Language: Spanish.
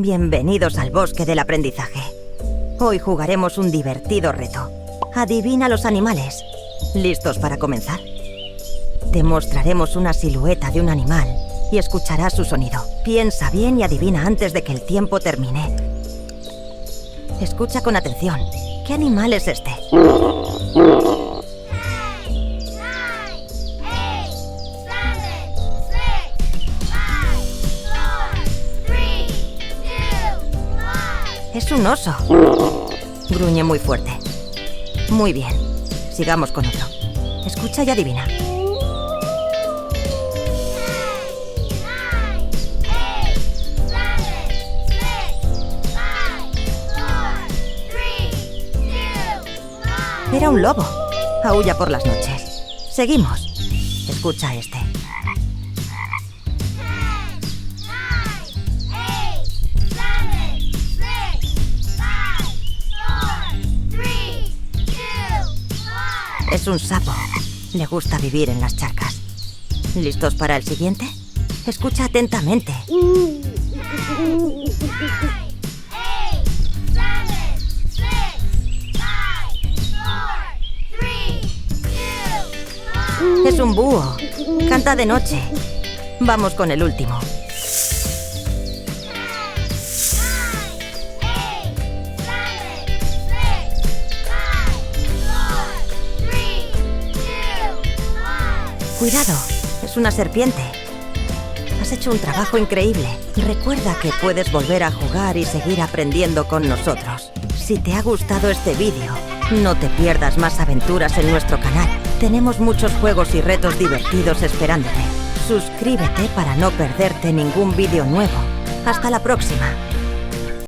Bienvenidos al bosque del aprendizaje. Hoy jugaremos un divertido reto. Adivina los animales. ¿Listos para comenzar? Te mostraremos una silueta de un animal y escucharás su sonido. Piensa bien y adivina antes de que el tiempo termine. Escucha con atención. ¿Qué animal es este? Es un oso. Gruñe muy fuerte. Muy bien. Sigamos con otro. Escucha y adivina. Era un lobo. Aúlla por las noches. Seguimos. Escucha este. Es un sapo. Le gusta vivir en las charcas. ¿Listos para el siguiente? Escucha atentamente. Es un búho. Canta de noche. Vamos con el último. Cuidado, es una serpiente. Has hecho un trabajo increíble. Recuerda que puedes volver a jugar y seguir aprendiendo con nosotros. Si te ha gustado este vídeo, no te pierdas más aventuras en nuestro canal. Tenemos muchos juegos y retos divertidos esperándote. Suscríbete para no perderte ningún vídeo nuevo. Hasta la próxima.